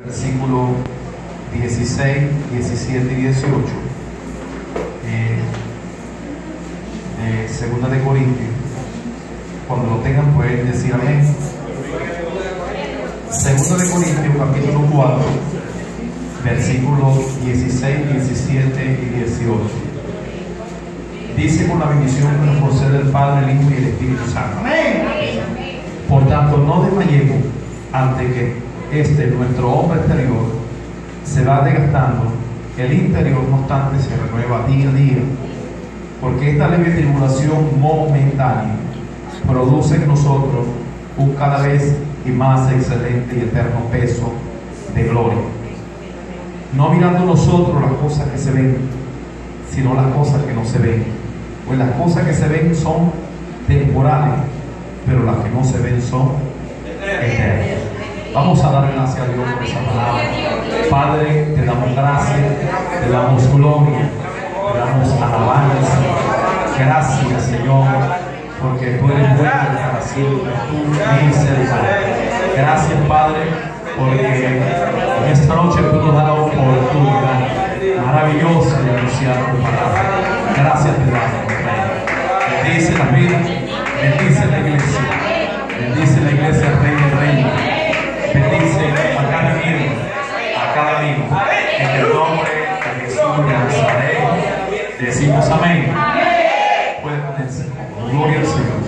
Versículo 16, 17 y 18 de Segunda de Corintios. Cuando lo tengan pueden decir amén. Segunda de Corintios capítulo 4 versículos 16, 17 y 18. Dice: con la bendición que nos concede el Padre, el Hijo y el Espíritu Santo. Amén. Por tanto, no desmayemos ante que nuestro hombre exterior se va desgastando, el interior no obstante se renueva día a día, porque esta leve tribulación momentánea produce en nosotros un cada vez y más excelente y eterno peso de gloria, no mirando nosotros las cosas que se ven, sino las cosas que no se ven, pues las cosas que se ven son temporales, pero las que no se ven son eternas. Vamos a darle gracias a Dios por esa palabra. Padre, te damos gracias, te damos gloria, te damos alabanza. Gracias, Señor, porque tú eres bueno para siempre, tú misericordia. Gracias, Padre, porque en esta noche tú nos das la oportunidad maravillosa de anunciar tu palabra. Gracias te damos, Rey. Bendice la vida, bendice la iglesia, bendice la iglesia, Rey de Reyes. Bendice a cada amigo, en el nombre de Jesús de Nazaret. Decimos amén. Pueden ponerse. Gloria al Señor.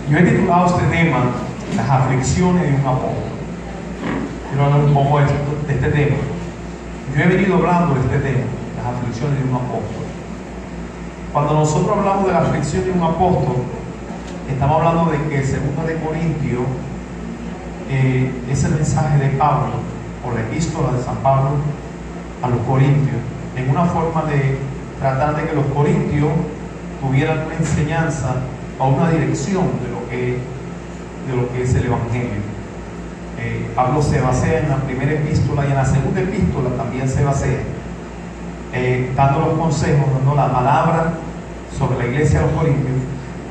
Yo he titulado este tema las aflicciones de un apóstol. Quiero hablar un poco de este tema. Yo he venido hablando de este tema, las aflicciones de un apóstol. Cuando nosotros hablamos de la aflicción de un apóstol, estamos hablando de que Segunda de Corintios es el mensaje de Pablo, o la epístola de San Pablo a los corintios, en una forma de tratar de que los corintios tuvieran una enseñanza o una dirección de lo que es el Evangelio. Pablo se basea en la primera epístola y en la segunda epístola también se basea, dando los consejos, dando la palabra sobre la iglesia de los corintios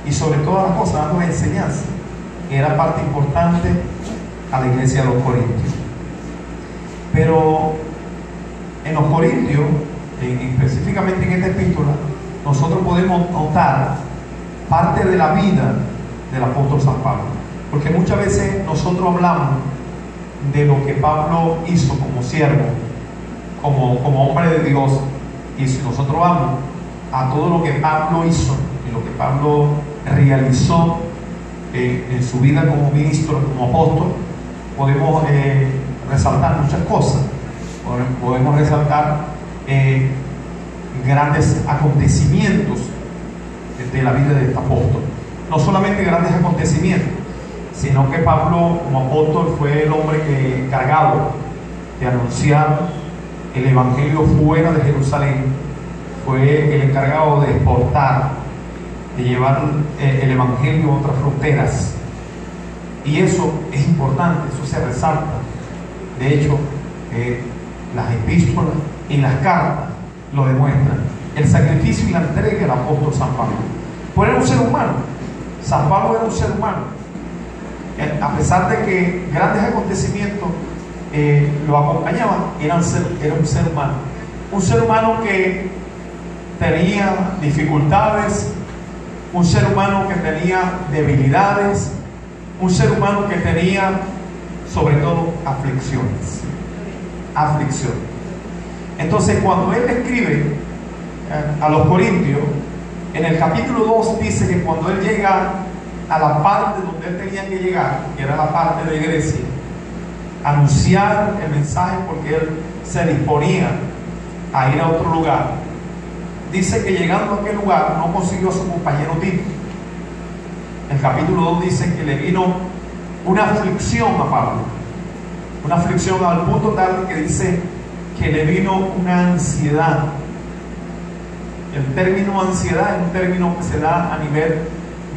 y sobre todas las cosas, dando la enseñanza, que era parte importante a la iglesia de los corintios. Pero en los corintios, específicamente en esta epístola, nosotros podemos notar parte de la vida del apóstol San Pablo, porque muchas veces nosotros hablamos de lo que Pablo hizo como siervo, como hombre de Dios, y si nosotros vamos a todo lo que Pablo hizo y lo que Pablo realizó en su vida como ministro, como apóstol, podemos resaltar muchas cosas. Podemos resaltar grandes acontecimientos de la vida de este apóstol. No solamente grandes acontecimientos, sino que Pablo como apóstol fue el hombre que encargado de anunciar el evangelio fuera de Jerusalén, fue el encargado de exportar, de llevar el evangelio a otras fronteras. Y eso es importante, eso se resalta. De hecho, las epístolas y las cartas lo demuestran. El sacrificio y la entrega del apóstol San Pablo. Pero era un ser humano. San Pablo era un ser humano. A pesar de que grandes acontecimientos lo acompañaban, era un ser humano. Un ser humano que tenía dificultades, un ser humano que tenía debilidades, un ser humano que tenía sobre todo aflicciones. Entonces, cuando él escribe a los corintios, en el capítulo 2 dice que cuando él llega a la parte donde él tenía que llegar, que era la parte de Grecia, anunciar el mensaje, porque él se disponía a ir a otro lugar, dice que llegando a aquel lugar no consiguió a su compañero Tito. El capítulo 2 dice que le vino una aflicción a Pablo, una aflicción al punto tal que dice que le vino una ansiedad. El término ansiedad es un término que se da a nivel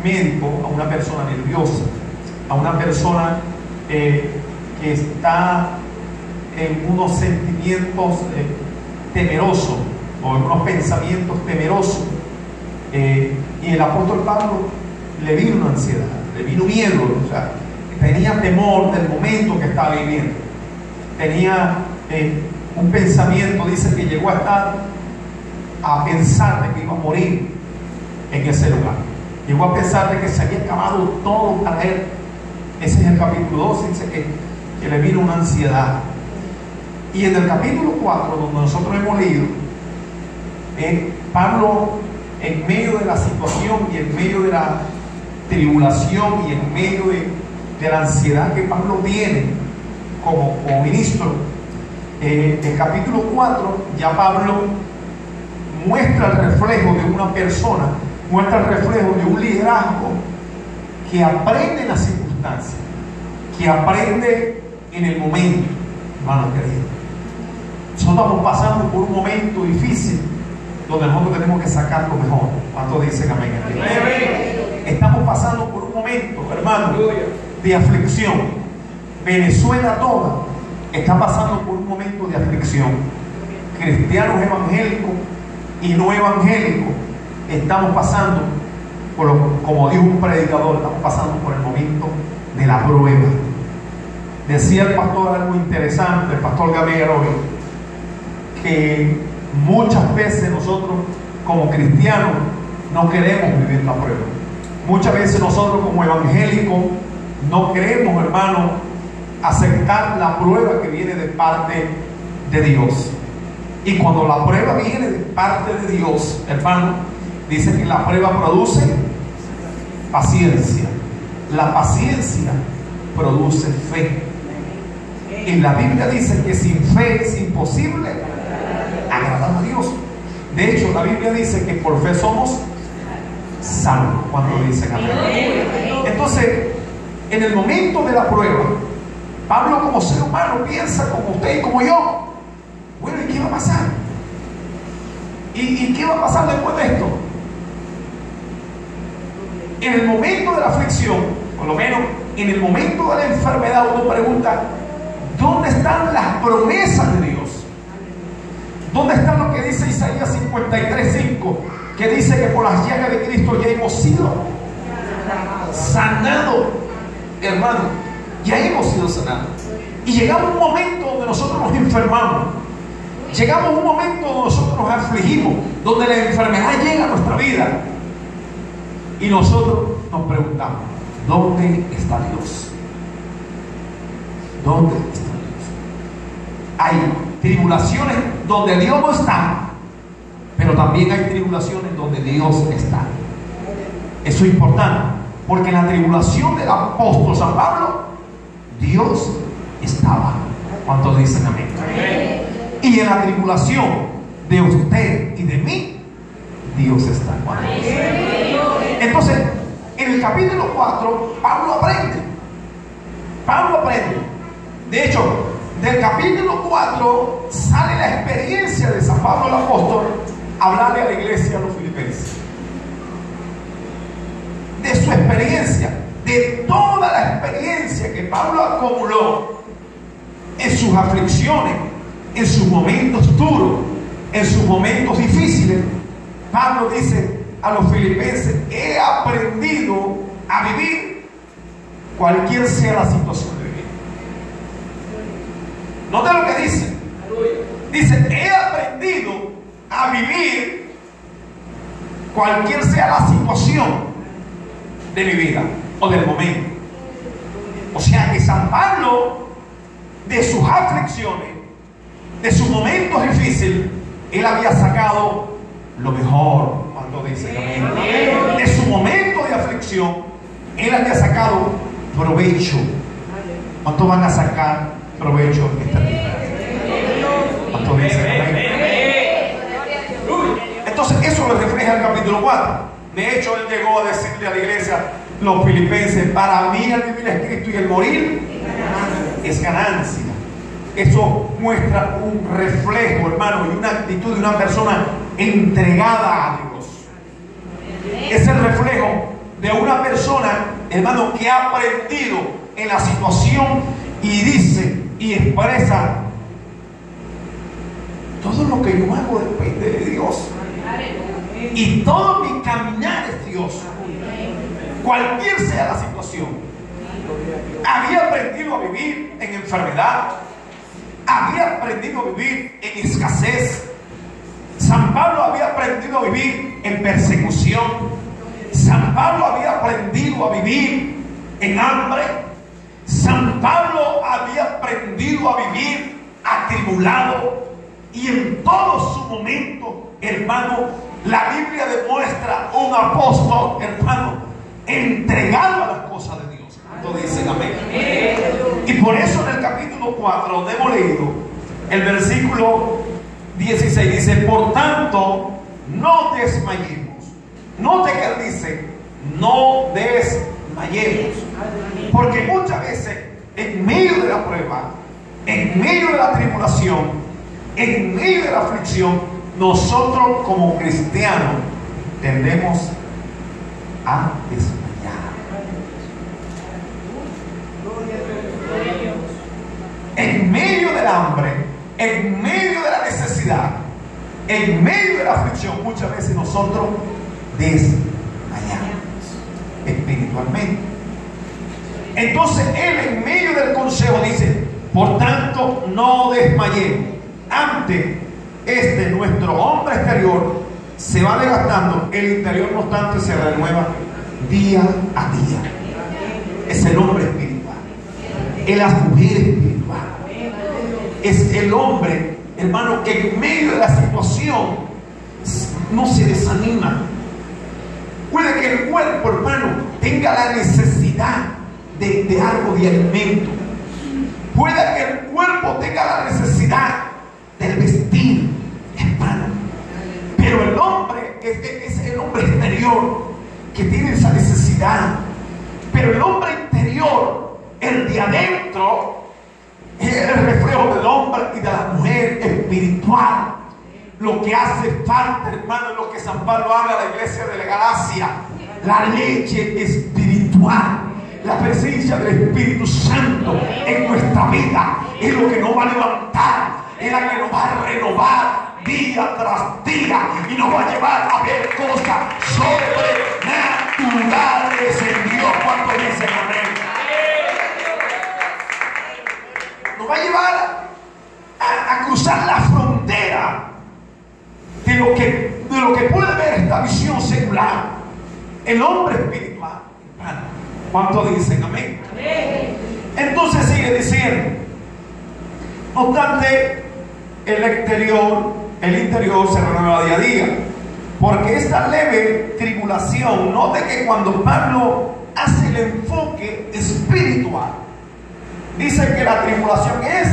médico a una persona nerviosa, a una persona que está en unos sentimientos temerosos o en unos pensamientos temerosos. Y el apóstol Pablo le vino una ansiedad, le vino miedo, o sea, tenía temor del momento que estaba viviendo. tenía un pensamiento, dice que llegó a pensar de que iba a morir en ese lugar. Llegó a pensar de que se había acabado todo para él. Ese es el capítulo 2, dice que le vino una ansiedad. Y en el capítulo 4, donde nosotros hemos leído, Pablo, en medio de la situación y en medio de la tribulación y en medio de la ansiedad que Pablo tiene como ministro, el capítulo 4 ya Pablo muestra el reflejo de una persona, muestra el reflejo de un liderazgo que aprende en las circunstancias, que aprende en el momento. Hermanos queridos, nosotros estamos pasando por un momento difícil donde nosotros tenemos que sacar lo mejor. ¿Cuántos dicen amén? Estamos pasando por un momento, hermano, de aflicción. Venezuela toda está pasando por un momento de aflicción. Cristianos evangélicos y no evangélicos estamos pasando como dijo un predicador, estamos pasando por el momento de la prueba. Decía el pastor algo interesante, el pastor Gabriel hoy, que muchas veces nosotros como cristianos no queremos vivir la prueba. Muchas veces nosotros como evangélicos no queremos, hermano, aceptar la prueba que viene de parte de Dios. Y cuando la prueba viene de parte de Dios, hermano, dice que la prueba produce paciencia. La paciencia produce fe. Y la Biblia dice que sin fe es imposible agradar a Dios. De hecho, la Biblia dice que por fe somos salvos. Cuando dicen amén. Entonces, en el momento de la prueba, Pablo como ser humano piensa como usted y como yo. Bueno, ¿y qué va a pasar? ¿Y qué va a pasar después de esto? En el momento de la aflicción, por lo menos en el momento de la enfermedad, uno pregunta, ¿dónde están las promesas de Dios? ¿Dónde está lo que dice Isaías 53:5? Que dice que por las llagas de Cristo ya hemos sido sanados, hermano, ya hemos sido sanados. Y llegamos a un momento donde nosotros nos enfermamos. Llegamos a un momento donde nosotros nos afligimos, donde la enfermedad llega a nuestra vida. Y nosotros nos preguntamos, ¿dónde está Dios? ¿Dónde está Dios? Hay tribulaciones donde Dios no está, pero también hay tribulaciones donde Dios está. Eso es importante, porque en la tribulación del apóstol San Pablo, Dios estaba. ¿Cuántos dicen amén? Amén. Y en la tribulación de usted y de mí, Dios está. Entonces, en el capítulo 4, Pablo aprende. Pablo aprende. De hecho, del capítulo 4 sale la experiencia de San Pablo el apóstol hablarle a la iglesia, a los filipenses. De su experiencia, de toda la experiencia que Pablo acumuló en sus aflicciones, en sus momentos duros, en sus momentos difíciles. Pablo dice a los filipenses, he aprendido a vivir cualquier sea la situación de vida. Nota lo que dice. Dice, he aprendido a vivir cualquier sea la situación de mi vida o del momento. O sea que San Pablo, de sus aflicciones, de sus momentos difíciles, él había sacado lo mejor. Cuando dice de su momento de aflicción, él había sacado provecho. ¿Cuántos van a sacar provecho en esta vida? ¿Cuántos dicen amén? Entonces eso lo refleja el capítulo 4. De hecho, él llegó a decirle a la iglesia, los filipenses, para mí el vivir es Cristo y el morir es ganancia. Eso muestra un reflejo, hermano, y una actitud de una persona entregada a Dios. Es el reflejo de una persona, hermano, que ha aprendido en la situación y dice y expresa, todo lo que yo hago depende de Dios. Y todo mi caminar es Dios. Cualquier sea la situación. Había aprendido a vivir en enfermedad. había aprendido a vivir en escasez. San Pablo había aprendido a vivir en persecución. San Pablo había aprendido a vivir en hambre. San Pablo había aprendido a vivir atribulado. Y en todo su momento, hermano, la Biblia demuestra un apóstol, hermano, entregado a las cosas de Dios. ¿Cuántos dicen amén? Y por eso en el capítulo 4, donde hemos leído el versículo 16, dice: por tanto, no desmayemos. Note que él dice: no desmayemos. Porque muchas veces, en medio de la prueba, en medio de la tribulación, en medio de la aflicción, nosotros como cristianos tendemos a desmayar. En medio del hambre, en medio de la necesidad, en medio de la aflicción, muchas veces nosotros desmayamos espiritualmente. Entonces él, en medio del consejo, dice: por tanto, no desmayemos. Antes, nuestro hombre exterior se va desgastando, el interior no obstante se renueva día a día. Es el hombre espiritual, es la mujer espiritual, es el hombre, hermano, que en medio de la situación no se desanima. Puede que el cuerpo, hermano, tenga la necesidad de algo de alimento. Puede que el cuerpo tenga la necesidad del vestir, hermano. Pero el hombre es el hombre exterior que tiene esa necesidad. Pero el hombre interior, el de adentro, es el reflejo del hombre y de la mujer espiritual. Lo que hace falta, hermano, es lo que San Pablo habla a la iglesia de la Galacia: la leche espiritual. La presencia del Espíritu Santo en nuestra vida es lo que nos va a levantar, es la que nos va a renovar día tras día y nos va a llevar a ver cosas sobrenaturales en Dios. Cuando dicen amén, nos va a llevar a cruzar la frontera de lo que puede ver esta visión secular. El hombre espiritual, ¿cuánto dicen amén? Amén. Entonces sigue diciendo: no obstante, el interior se renueva día a día, porque esta leve tribulación, note que cuando Pablo hace el enfoque espiritual, dice que la tribulación es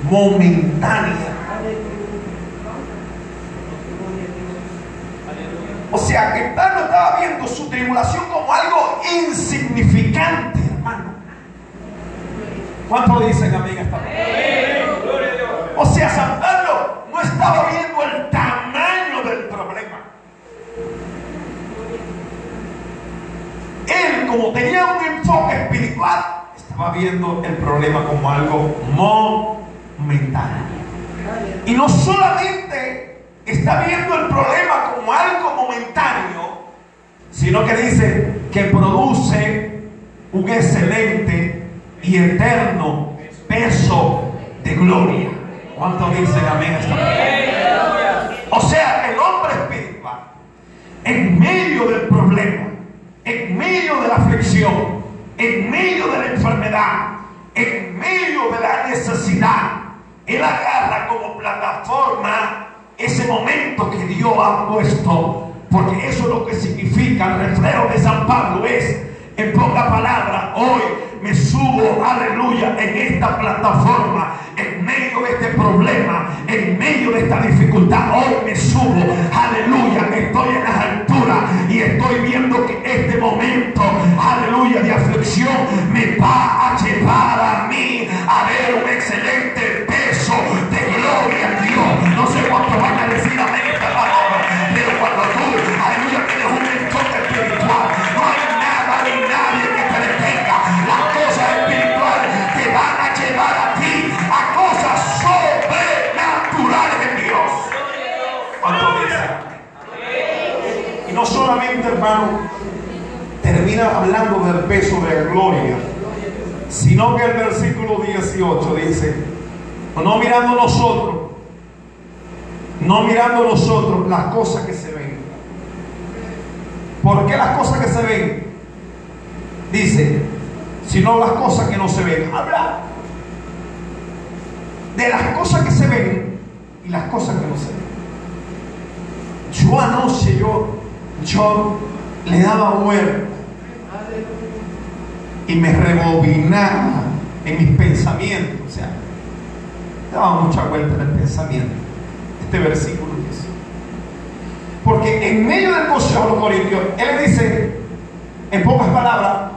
momentánea. O sea que Pablo estaba viendo su tribulación como algo insignificante, hermano. ¿Cuántos dicen amén esta vez? O sea, San Pablo no estaba viendo el tamaño del problema. Él, como tenía un enfoque espiritual, estaba viendo el problema como algo momentáneo. Y no solamente está viendo el problema como algo momentáneo, sino que dice que produce un excelente y eterno peso de gloria. ¿Cuántos dicen amén esta mañana? O sea, el hombre espiritual, en medio del problema, en medio de la aflicción, en medio de la enfermedad, en medio de la necesidad, él agarra como plataforma ese momento que Dios ha puesto, porque eso es lo que significa el reflejo de San Pablo. Es, en pocas palabras, hoy me subo, aleluya, en esta plataforma, en medio de este problema, en medio de esta dificultad. Hoy me subo, aleluya, estoy en las alturas y estoy viendo que este momento, aleluya, de aflicción me va a llevar a mí a ver un excelente peso de gloria en Dios. No sé cuántos van a decir amén esta palabra, pero cuando tú, aleluya, tienes un enfoque espiritual, no hay nada ni nadie que te detenga. Las cosas espirituales te van a llevar a ti a cosas sobrenaturales en Dios. ¿Cuánto dicen? Y no solamente, hermano, termina hablando del peso de la gloria, sino que el versículo 18 dice, no mirando nosotros las cosas que se ven. ¿Por qué las cosas que se ven? Dice, sino las cosas que no se ven. Habla de las cosas que se ven y las cosas que no se ven. Yo anoche, yo le daba vuelta y me rebobinaba en mis pensamientos. O sea, daba mucha vuelta en el pensamiento este versículo dice, porque en medio del consejo de los corintios él le dice, en pocas palabras,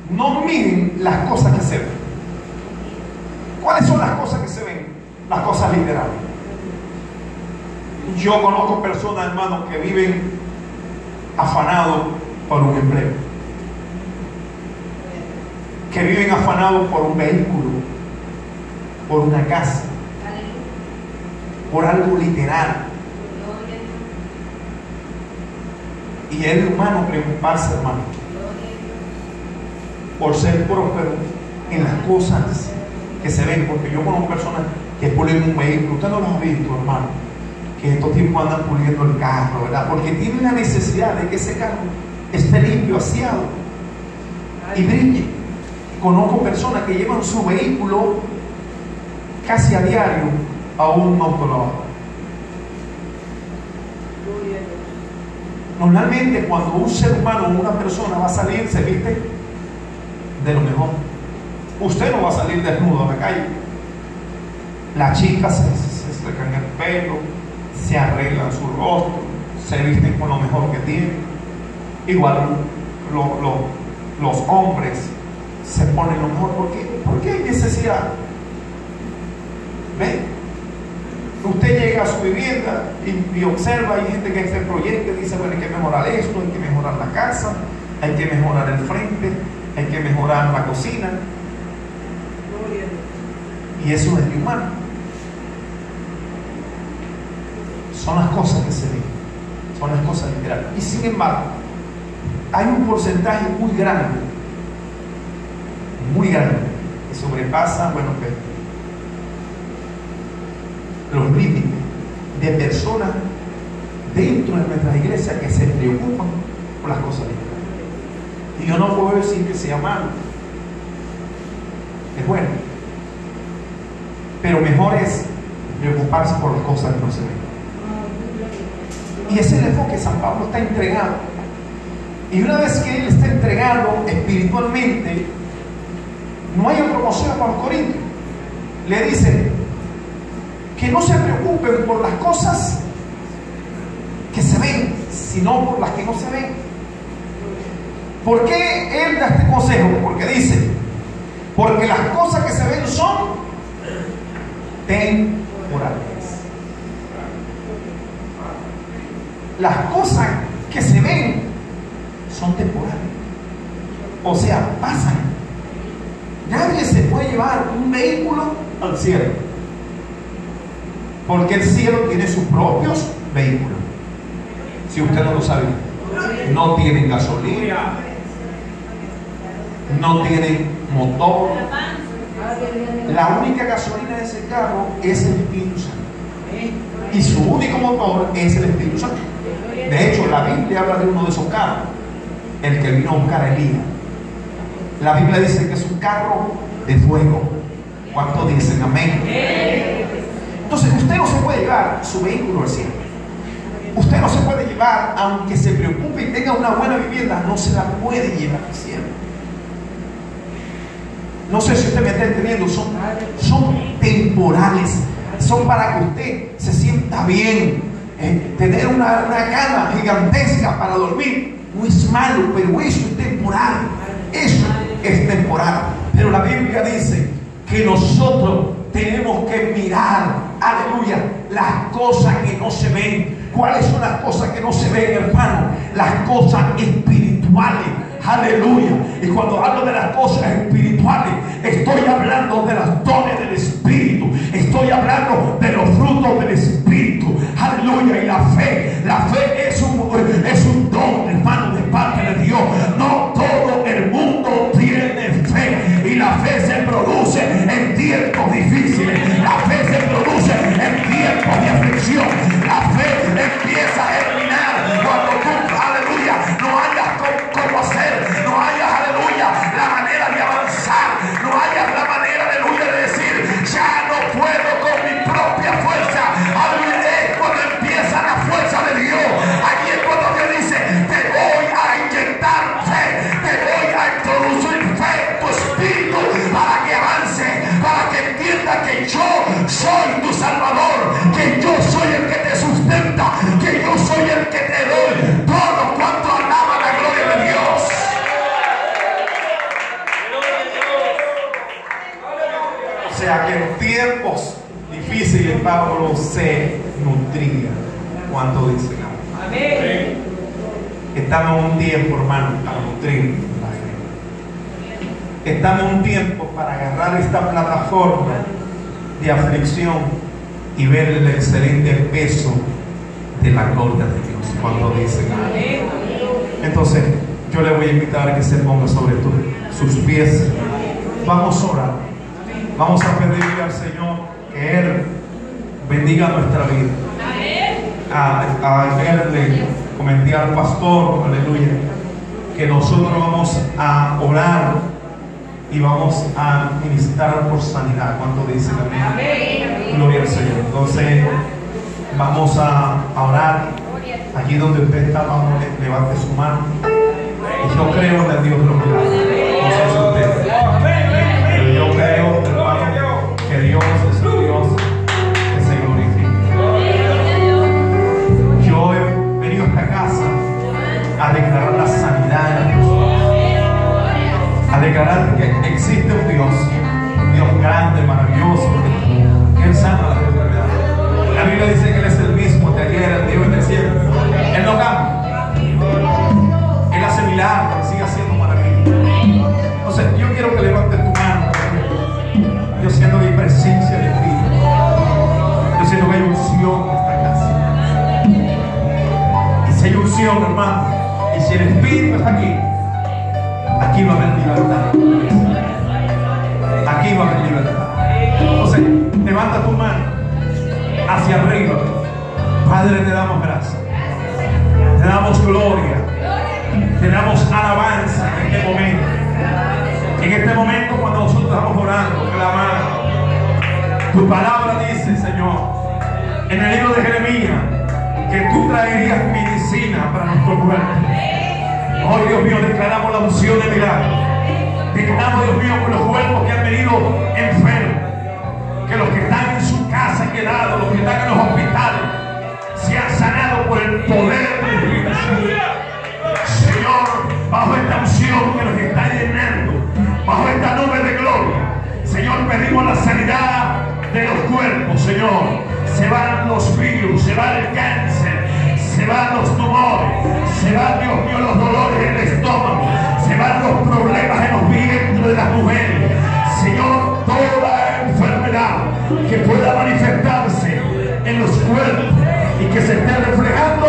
no miren las cosas que se ven. ¿Cuáles son las cosas que se ven? Las cosas literales. Yo conozco personas, hermanos, que viven afanados por un empleo, que viven afanados por un vehículo, por una casa, por algo literal. Y es humano preocuparse, hermano, por ser próspero en las cosas que se ven. Porque yo conozco personas que pulen un vehículo. Usted no los ha visto, hermano, que estos tipos andan puliendo el carro, ¿verdad? Porque tienen la necesidad de que ese carro esté limpio, aseado y brille. Conozco personas que llevan su vehículo casi a diario a un autolavado. Normalmente cuando un ser humano o una persona va a salir, se viste de lo mejor. Usted no va a salir desnudo a la calle. Las chicas se secan el pelo, se arreglan su rostro, se visten con lo mejor que tienen. Igual los hombres se ponen lo mejor. ¿Por qué hay necesidad? ¿Ve? Usted llega a su vivienda y observa, hay gente que se proyecta y dice, bueno, hay que mejorar esto, hay que mejorar la casa, hay que mejorar el frente, hay que mejorar la cocina. Y eso es de humano. Son las cosas que se ven, son las cosas literales. Y sin embargo, hay un porcentaje muy grande, que sobrepasa, bueno, los límites de personas dentro de nuestra iglesia que se preocupan por las cosas literales. Y yo no puedo decir que sea malo, es bueno, pero mejor es preocuparse por las cosas que no se ven. Y ese es el enfoque. San Pablo está entregado, y una vez que él está entregado espiritualmente, no hay otro consejo para los corintios. Le dice que no se preocupen por las cosas que se ven, sino por las que no se ven. ¿Por qué él da este consejo? Porque dice, porque las cosas que se ven son temporales. Las cosas que se ven son temporales, o sea, pasan. Nadie se puede llevar un vehículo al cielo, porque el cielo tiene sus propios vehículos. Si usted no lo sabe, no tienen gasolina, no tienen motor. La única gasolina de ese carro es el Espíritu Santo, y su único motor es el Espíritu Santo. De hecho, la Biblia habla de uno de esos carros, el que vino a buscar a Elías. La Biblia dice que es un carro de fuego. ¿Cuántos dicen amén? Entonces usted no se puede llevar su vehículo al cielo. Usted no se puede llevar, aunque se preocupe y tenga una buena vivienda, no se la puede llevar al cielo. No sé si usted me está entendiendo. Son temporales. Son para que usted se sienta bien. Tener una cama gigantesca para dormir no es malo, pero eso es temporal. Eso es temporal. Pero la Biblia dice que nosotros tenemos que mirar, aleluya, las cosas que no se ven. ¿Cuáles son las cosas que no se ven, hermano? Las cosas espirituales. Aleluya. Y cuando hablo de las cosas espirituales, estoy hablando de los dones del Espíritu. Estoy hablando de los frutos del Espíritu. Aleluya. Y la fe es un don, hermano, de parte de Dios. No todo el mundo tiene fe, y la fe soy tu Salvador, que yo soy el que te sustenta, que yo soy el que te doy todo cuanto alaba la gloria de Dios. O sea que en tiempos difíciles Pablo se nutría. ¿Cuánto dicen? Amén. Estamos en un tiempo, hermano, para nutrir. Estamos en un tiempo para agarrar esta plataforma de aflicción y ver el excelente peso de la gloria de Dios. Cuando dicen amén. Entonces yo le voy a invitar a que se ponga sobre sus pies. Vamos a orar. Vamos a pedirle al Señor que Él bendiga nuestra vida. Ayer le comenté al pastor, aleluya, que nosotros vamos a orar y vamos a ministrar por sanidad. ¿Cuánto dicen amén? Gloria al Señor. Entonces vamos a orar. Allí donde usted está, vamos, levante su mano. Y yo creo en el Dios de los milagros. No sé si usted, pero yo creo, hermano, que Dios es un Dios que se glorifica. Yo he venido a esta casa a declarar la sanidad en Dios, a declarar que existe un Dios grande, maravilloso, que Él sana las enfermedades. La Biblia dice que Él es el mismo de ayer, el Dios del cielo. Él no cambia. Él hace milagros, sigue haciendo maravillas. Entonces yo quiero que levantes tu mano. Yo siento mi presencia de Espíritu. Yo siento que hay unción en esta casa. Y si hay unción, hermano, y si el Espíritu está aquí, aquí va a haber libertad. Aquí va a haber libertad. Entonces, levanta tu mano hacia arriba. Padre, te damos gracias. Te damos gloria. Te damos alabanza en este momento. En este momento, cuando nosotros estamos orando, clamando, tu palabra dice, Señor, en el libro de Jeremías, que tú traerías medicina para nuestro cuerpo. Hoy, Dios mío, declaramos la unción de milagro. Declaramos, Dios mío, por los cuerpos que han venido enfermos, que los que están en su casa han quedado, los que están en los hospitales, se han sanado por el poder de Dios. Señor, bajo esta unción que nos está llenando, bajo esta nube de gloria, Señor, pedimos la sanidad de los cuerpos, Señor. Se van los virus, se va el cáncer, se van los tumores, se van, Dios mío, los dolores en el estómago, se van los problemas en los vientres de las mujeres. Señor, toda enfermedad que pueda manifestarse en los cuerpos y que se esté reflejando,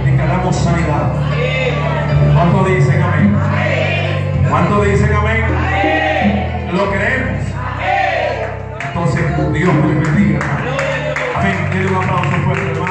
declaramos sanidad. ¿Cuánto dicen amén? ¿Cuánto dicen amén? ¿Lo creemos? Entonces Dios me bendiga, hermano. Amén. Denle un aplauso fuerte, hermano.